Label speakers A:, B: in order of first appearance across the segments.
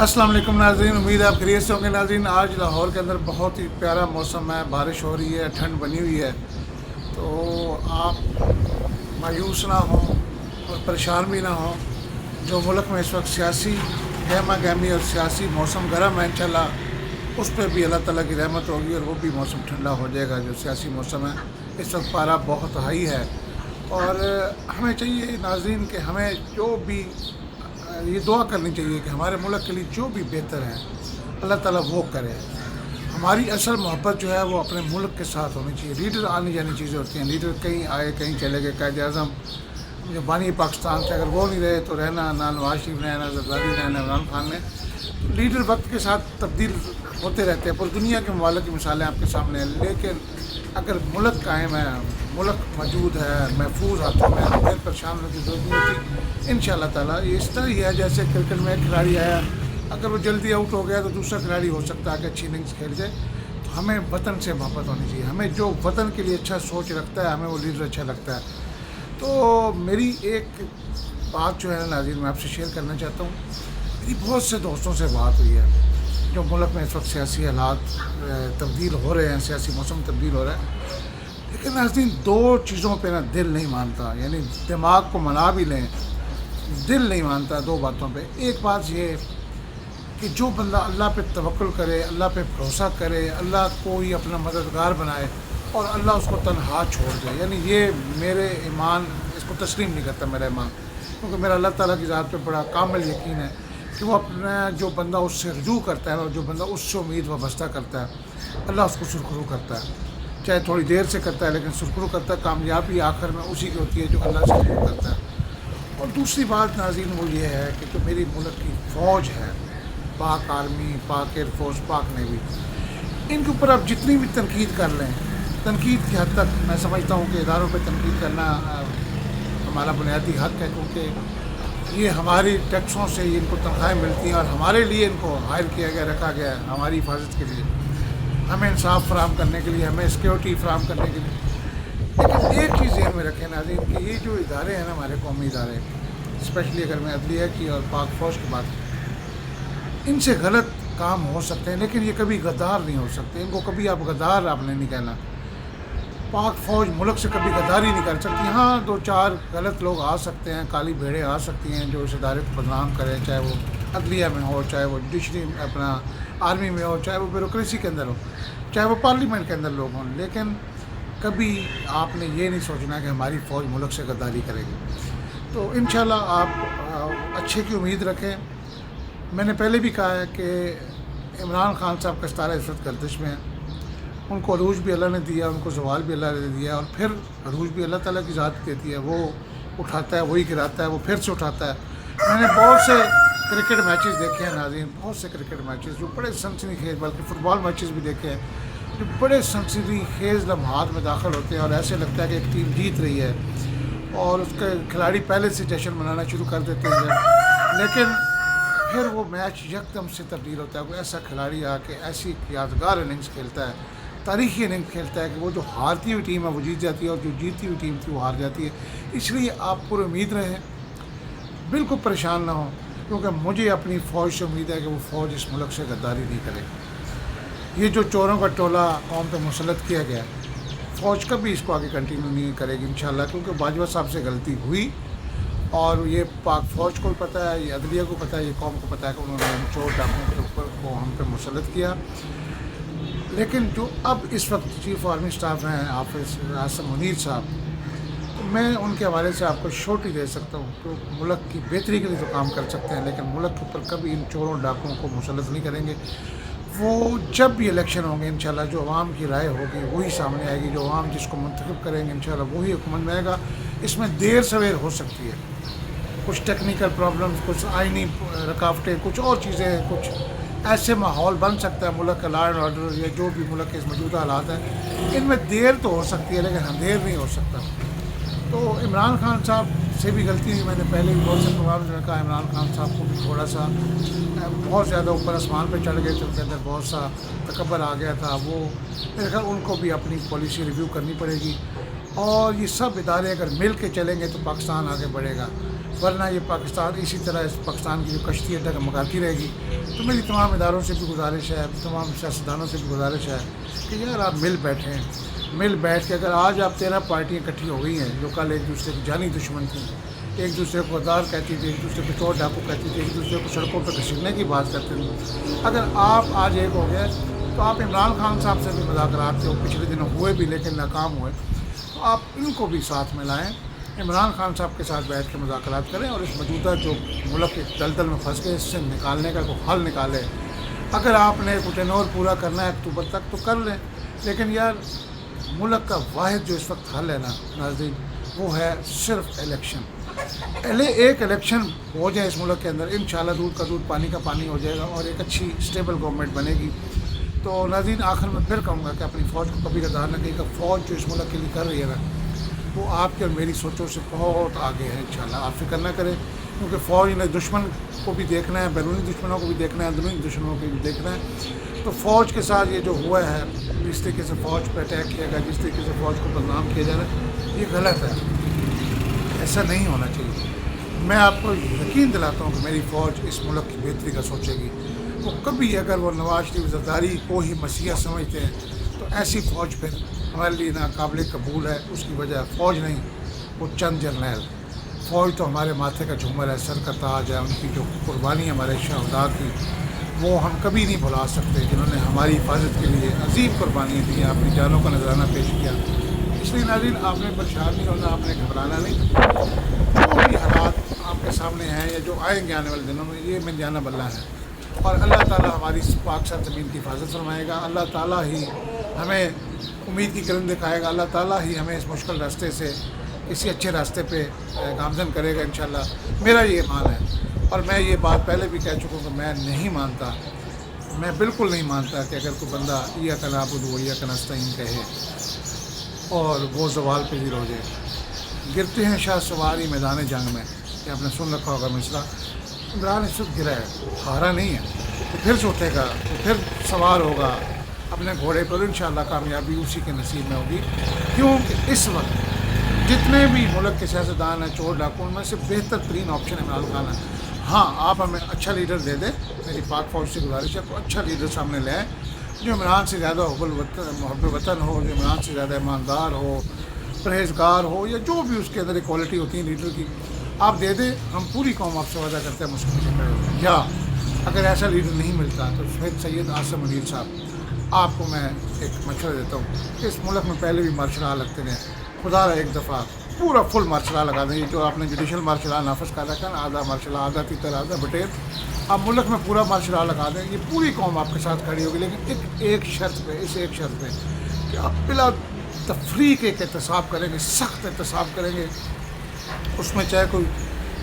A: अस्सलाम वालेकुम नाज़रीन, उम्मीद है आप खैरियत से होंगे। नाज़रीन, आज लाहौर के अंदर बहुत ही प्यारा मौसम है, बारिश हो रही है, ठंड बनी हुई है। तो आप मायूस ना हों और परेशान भी ना हों। जो मुल्क में इस वक्त सियासी गहमा गहमी और सियासी मौसम गर्म है, इंशाल्लाह उस पर भी अल्लाह ताला की रहमत होगी और वो भी मौसम ठंडा हो जाएगा। जो सियासी मौसम है, इस वक्त पारा बहुत हाई है और हमें चाहिए नाज़रीन कि हमें जो भी ये दुआ करनी चाहिए कि हमारे मुल्क के लिए जो भी बेहतर है अल्लाह ताला वो करे। हमारी असल मोहब्बत जो है वो अपने मुल्क के साथ होनी चाहिए। लीडर आनी जानी चीज़ें होती हैं, लीडर कहीं आए कहीं चले गए। कायद आज़म जो बानी पाकिस्तान थे, अगर वो नहीं रहे तो रहना ना नवाज शरीफ ने, ना जरदारी ने, ना इमरान खान ने। लीडर वक्त के साथ तब्दील होते रहते हैं। पूरी दुनिया के ममालिक की मिसालें आपके सामने हैं, लेकिन अगर मुल्क कायम है, मुल्क मौजूद है, महफूज हाथों में, फिर परेशान होने की जरूरत नहीं होती। इंशाअल्लाह ताला ये इस तरह ही है जैसे क्रिकेट में एक खिलाड़ी आया, अगर वो जल्दी आउट हो गया तो दूसरा खिलाड़ी हो सकता है कि अच्छी इनिंग्स खेल जाए। तो हमें वतन से मोहब्बत होनी चाहिए। हमें जो वतन के लिए अच्छा सोच रखता है, हमें वो लीडर अच्छा लगता है। तो मेरी एक बात जो है नाज़रीन, मैं आपसे शेयर करना चाहता हूँ। मेरी बहुत से दोस्तों से बात हुई है जो मुल्क में इस वक्त सियासी हालात तब्दील हो रहे हैं, सियासी मौसम तब्दील हो रहा है, लेकिन नाज़रीन दो चीज़ों पे ना दिल नहीं मानता। यानी दिमाग को मना भी लें, दिल नहीं मानता दो बातों पे। एक बात ये कि जो बंदा अल्लाह पे तवक्कुल करे, अल्लाह पे भरोसा करे, अल्लाह को ही अपना मददगार बनाए और अल्लाह उसको तन्हा छोड़ दे, यानी ये मेरे ईमान इसको तस्लीम नहीं करता मेरा ईमान। क्योंकि मेरा अल्लाह ताला की ज़ात पे बड़ा कामिल यकीन है कि वो अपना जो बंदा उससे रजू करता है और जो बंदा उससे उम्मीद वाबस्ता करता है, अल्लाह उसको सुरखरू करता है। चाहे थोड़ी देर से करता है लेकिन सुरखरू करता है। कामयाबी आखिर में उसी की होती है जो अल्लाह से सुरखरू करता है। और दूसरी बात नाज़रीन वो ये है कि जो मेरी मुल्क की फ़ौज है, पाक आर्मी, पाक एयर फोर्स, पाक नेवी, इनके ऊपर आप जितनी भी तनकीद कर लें, तनकीद की हद तक मैं समझता हूँ कि इदारों पर तनकीद करना हमारा बुनियादी हक़ है। क्योंकि ये हमारी टैक्सों से इनको तनख्वाहें मिलती हैं और हमारे लिए इनको हायर किया गया, रखा गया है हमारी हिफाजत के लिए, हमें इंसाफ फराहम करने के लिए, हमें सिक्योरिटी फराहम करने के लिए। लेकिन एक चीज़ ज़हन में रखें नाज़रीन कि ये जो इदारे हैं ना, हमारे कौमी इदारे, स्पेशली अगर मैं अदलिया की और पाक फ़ौज की बात करूँ, इनसे गलत काम हो सकते हैं लेकिन ये कभी गद्दार नहीं हो सकते। इनको कभी आप गद्दार आपने नहीं कहना। पाक फ़ौज मुल्क से कभी गद्दारी नहीं कर सकती। हाँ, दो चार गलत लोग आ सकते हैं, काली भेड़ें आ सकती हैं जो इस इदारे को बदनाम करें, चाहे वो अदलिया में हो, चाहे वो जुडिशरी अपना आर्मी में हो, चाहे वो ब्यूरोक्रेसी के अंदर हो, चाहे वो पार्लियामेंट के अंदर लोग हों। लेकिन कभी आपने ये नहीं सोचना कि हमारी फ़ौज मुल्क से गद्दारी करेगी। तो इंशाल्लाह आप अच्छे की उम्मीद रखें। मैंने पहले भी कहा है कि इमरान खान साहब का सितारा इस वक्त गर्दिश में है। उनको अरूज भी अल्लाह ने दिया, उनको ज़वाल भी अल्लाह ने दिया और फिर अरूज भी अल्लाह ताला की ज़ात देती है। वो उठाता है, वही गिराता है, वो फिर से उठाता है। मैंने बहुत से क्रिकेट मैचेस देखे हैं नाज़रीन, बहुत से क्रिकेट मैचेस जो बड़े सनसनीखेज़, बल्कि फ़ुटबॉल मैचेस भी देखे हैं जो बड़े सनसनीखेज़ लम्हात में दाखिल होते हैं और ऐसे लगता है कि एक टीम जीत रही है और उसके खिलाड़ी पहले से जश्न मनाना शुरू कर देते हैं। लेकिन फिर वो मैच यकदम से तब्दील होता है। कोई ऐसा खिलाड़ी आके ऐसी यादगार इनिंग्स खेलता है, तारीखी इनिंग्स खेलता है कि वो जो हारती हुई टीम है वो जीत जाती है और जो जीतती हुई टीम थी वो हार जाती है। इसलिए आप पूरी उम्मीद रहें, बिल्कुल परेशान ना हो, क्योंकि मुझे अपनी फ़ौज से उम्मीद है कि वो फ़ौज इस मुल्क से गद्दारी नहीं करेगी। ये जो चोरों का टोला कौम पर मुसल्लत किया गया, फ़ौज कभी इसको आगे कंटिन्यू नहीं करेगी इंशाल्लाह। क्योंकि बाजवा साहब से गलती हुई और ये पाक फ़ौज को पता है, ये अदलिया को पता है, ये कौम को पता है कि उन्होंने चोर डाकुओं के ऊपर को हम पे मुसल्लत किया। लेकिन जो अब इस वक्त चीफ़ आर्मी स्टाफ हैं हाफिज़ आसिम मुनीर साहब, तो मैं उनके हवाले से आपको छोटी दे सकता हूँ। तो मुल्क की बेहतरी के लिए तो काम कर सकते हैं लेकिन मुल्क के ऊपर कभी इन चोरों डाकुओं को मुसल्लत नहीं करेंगे। वो जब भी इलेक्शन होंगे इंशाल्लाह जो अवाम की राय होगी वही सामने आएगी, जो अवाम जिसको मुंतखब करेंगे इंशाल्लाह वही हुकूमत में आएगा। इसमें देर सवेर हो सकती है, कुछ टेक्निकल प्रॉब्लम्स, कुछ आइनी रुकावटें, कुछ और चीज़ें, कुछ ऐसे माहौल बन सकता है मुल्क का लॉ एंड ऑर्डर या जो भी मुल्क के इस मौजूदा हालात हैं इनमें देर तो हो सकती है लेकिन अंधेर नहीं हो सकता। तो इमरान खान साहब से भी गलती हुई। मैंने पहले भी बहुत से प्रोग्राम में कहा इमरान खान साहब को भी थोड़ा सा बहुत ज़्यादा ऊपर आसमान पे चढ़ गए थे, उनके अंदर बहुत सा तकब्बर आ गया था। वो मेरे ख्याल उनको भी अपनी पॉलिसी रिव्यू करनी पड़ेगी और ये सब इदारे अगर मिल के चलेंगे तो पाकिस्तान आगे बढ़ेगा। ورنہ یہ پاکستان اسی طرح اس پاکستان کی جو کشتی ہے ڈگمگاتی رہے گی. تو میری تمام اداروں سے بھی گزارش ہے, تمام سیاستدانوں سے بھی گزارش ہے کہ یار آپ مل بیٹھیں, مل بیٹھ کے اگر آج آپ 13 پارٹیاں اکٹھی ہو گئی ہیں جو کل ایک دوسرے کی جانی دشمن تھیں, ایک دوسرے کو غدار کہتی تھی, ایک دوسرے کو چور ڈاکو کہتی تھی, ایک دوسرے کو سڑکوں پہ گھسیٹنے کی بات کرتے تھے, اگر آپ آج ایک ہو گئے تو آپ عمران خان صاحب سے بھی مذاکرات تھے, وہ پچھلے دنوں ہوئے بھی لیکن ناکام ہوئے, تو آپ ان کو بھی ساتھ میں لائیں, عمران خان صاحب کے ساتھ بیٹھ کے مذاکرات کریں اور اس موجودہ جو ملک کے دلدل میں پھنس گئے اس سے نکالنے کا کوئی حل نکالیں. اگر آپ نے کوئی ٹینور پورا کرنا ہے اکتوبر تک تو کر لیں, لیکن یار ملک کا واحد جو اس وقت حل ہے نا ناظرین, وہ ہے صرف الیکشن. ایک الیکشن ہو جائے اس ملک کے اندر, انشاءاللہ دودھ کا دودھ پانی کا پانی ہو جائے گا اور ایک اچھی اسٹیبل گورنمنٹ بنے گی. تو ناظرین آخر میں پھر کہوں گا کہ اپنی فوج کو کبھی غدار نہ کہیں, کہ فوج جو اس ملک کے لیے کر رہی ہے نا وہ آپ کی اور میری سوچوں سے بہت آگے ہے. انشاءاللہ آپ فکر نہ کریں, کیونکہ فوج نے دشمن کو بھی دیکھنا ہے, بیرونی دشمنوں کو بھی دیکھنا ہے, اندرونی دشمنوں کو بھی دیکھنا ہے. تو فوج کے ساتھ یہ جو ہوا ہے, جس طریقے سے فوج پہ اٹیک کیا گیا, جس طریقے سے فوج کو بدنام کیا جا رہا ہے, یہ غلط ہے, ایسا نہیں ہونا چاہیے. میں آپ کو یقین دلاتا ہوں کہ میری فوج اس ملک کی بہتری کا سوچے گی. وہ کبھی اگر وہ نواز شریف زرداری کو ہی مسیح سمجھتے ہیں تو ایسی فوج پھر ہمارے لیے ناقابل قبول ہے. اس کی وجہ فوج نہیں, وہ چند جرنیل. فوج تو ہمارے ماتھے کا جھومر ہے, سر کا تاج ہے. ان کی جو قربانی ہمارے شہداء کی وہ ہم کبھی نہیں بھلا سکتے, جنہوں نے ہماری حفاظت کے لیے عظیم قربانیاں دی ہیں, اپنی جانوں کا نذرانہ پیش کیا. اس لیے ناظرین آپ نے پریشان نہیں ہونا, آپ نے گھبرانا نہیں. جو بھی حالات آپ کے سامنے ہیں یا جو آئیں گے آنے والے دنوں میں, یہ من جانا بلّہ ہے, اور اللہ تعالیٰ ہماری اس پاک سرزمین کی حفاظت فرمائے گا. اللہ تعالیٰ ہی ہمیں امید کی کرن دکھائے گا. اللہ تعالیٰ ہی ہمیں اس مشکل راستے سے کسی اچھے راستے پہ گامزن کرے گا انشاءاللہ. میرا یہ ایمان ہے, اور میں یہ بات پہلے بھی کہہ چکا ہوں کہ میں نہیں مانتا, میں بالکل نہیں مانتا کہ اگر کوئی بندہ ایاک نعبد و ایاک نستعین کہے اور وہ زوال پذیر ہو جائے. گرتے ہیں شاہ سواری میدان جنگ میں, کہ آپ نے سن رکھا ہوگا مصرع. عمران اس وقت گرا ہے, ہارا نہیں ہے, تو پھر سے اٹھے گا, تو پھر سوار ہوگا اپنے گھوڑے پر, انشاءاللہ کامیابی اسی کے نصیب میں ہوگی. کیونکہ اس وقت جتنے بھی ملک کے سیاستدان ہیں چور ڈاکو, ان میں سے بہتر ترین آپشن عمران خان ہے. ہاں آپ ہمیں اچھا لیڈر دے دیں, میری پاک فوج سے گزارش ہے, تو اچھا لیڈر سامنے لے آئیں جو عمران سے زیادہ محب وطن ہو, جو عمران سے زیادہ ایماندار ہو, پرہیزگار ہو, یا جو بھی اس کے اندر کوالٹی ہوتی ہے لیڈر کی, آپ دے دیں. ہم پوری قوم آپ سے وعدہ کرتے ہیں مشکل سے کریں. یا اگر ایسا لیڈر نہیں ملتا تو پھر سید عاصم منیر صاحب, آپ کو میں ایک مشورہ دیتا ہوں کہ اس ملک میں پہلے بھی مارشل لا لگتے ہیں, خدا را ایک دفعہ پورا فل مارشل لا لگا دیں. یہ جو آپ نے جوڈیشل مارشل لا نافذ کر رکھا ہے نا, آدھا مارشل لا, آدھا تیتر, آدھا بٹیر, آپ ملک میں پورا مارشل لا لگا دیں. یہ پوری قوم آپ کے ساتھ کھڑی ہوگی, لیکن ایک شرط پہ, اس ایک شرط پہ کہ آپ بلا تفریق ایک احتساب کریں گے, سخت احتساب کریں گے. اس میں چاہے کوئی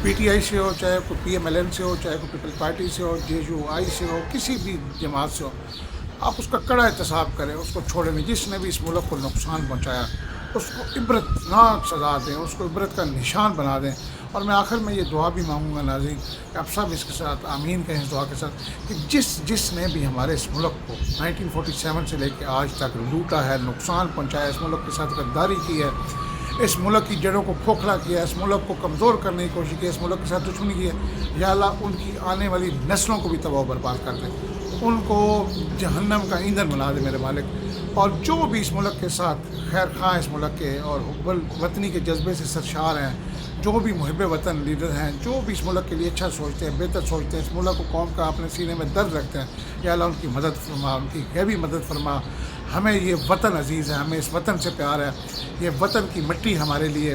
A: پی ٹی آئی سے ہو, چاہے کوئی پی ایم ایل این سے ہو, چاہے کوئی پیپل پارٹی سے ہو, جے یو آئی سے ہو, کسی بھی جماعت سے ہو, آپ اس کا کڑا احتساب کریں, اس کو چھوڑیں نہیں. جس نے بھی اس ملک کو نقصان پہنچایا اس کو عبرتناک سزا دیں, اس کو عبرت کا نشان بنا دیں. اور میں آخر میں یہ دعا بھی مانگوں گا ناظرین کہ آپ سب اس کے ساتھ آمین کہیں اس دعا کے ساتھ, کہ جس نے بھی ہمارے اس ملک کو 1947 سے لے کے آج تک لوٹا ہے, نقصان پہنچایا, اس ملک کے ساتھ غداری کی ہے, اس ملک کی جڑوں کو کھوکھلا کیا, اس ملک کو کمزور کرنے کی کوشش کی, اس ملک کے ساتھ دشمنی کی ہے, یا اللہ ان کی آنے والی نسلوں کو بھی تباہ و برباد کر دیں, ان کو جہنم کا ایندھن بنا دے میرے مالک. اور جو بھی اس ملک کے ساتھ خیر خواہ, اس ملک کے اور حب الوطنی کے جذبے سے سرشار ہیں, جو بھی محب وطن لیڈر ہیں, جو بھی اس ملک کے لیے اچھا سوچتے ہیں, بہتر سوچتے ہیں, اس ملک کو قوم کا اپنے سینے میں درد رکھتے ہیں, یا اللہ ان کی مدد فرما, ان کی غیبی مدد فرما. ہمیں یہ وطن عزیز ہے, ہمیں اس وطن سے پیار ہے, یہ وطن کی مٹی ہمارے لیے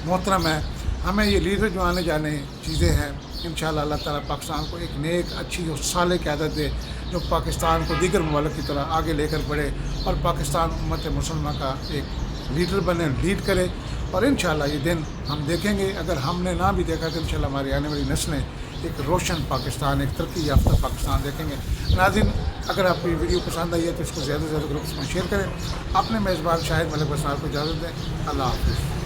A: محترم ہے. ہمیں یہ لیڈر جو آنے جانے چیزیں ہیں, انشاءاللہ اللہ تعالیٰ پاکستان کو ایک نیک, اچھی اور صالح قیادت دے, جو پاکستان کو دیگر ممالک کی طرح آگے لے کر بڑھے, اور پاکستان امت مسلمہ کا ایک لیڈر بنے, لیڈ کرے. اور انشاءاللہ یہ دن ہم دیکھیں گے. اگر ہم نے نہ بھی دیکھا تو انشاءاللہ ہماری آنے والی نسلیں ایک روشن پاکستان, ایک ترقی یافتہ پاکستان دیکھیں گے. ناظرین اگر آپ کو یہ ویڈیو پسند آئی ہے تو اس کو زیادہ سے زیادہ گروپس میں شیئر کریں. اپنے میزبان شاہد ملک بسار کو اجازت دیں. اللہ حافظ.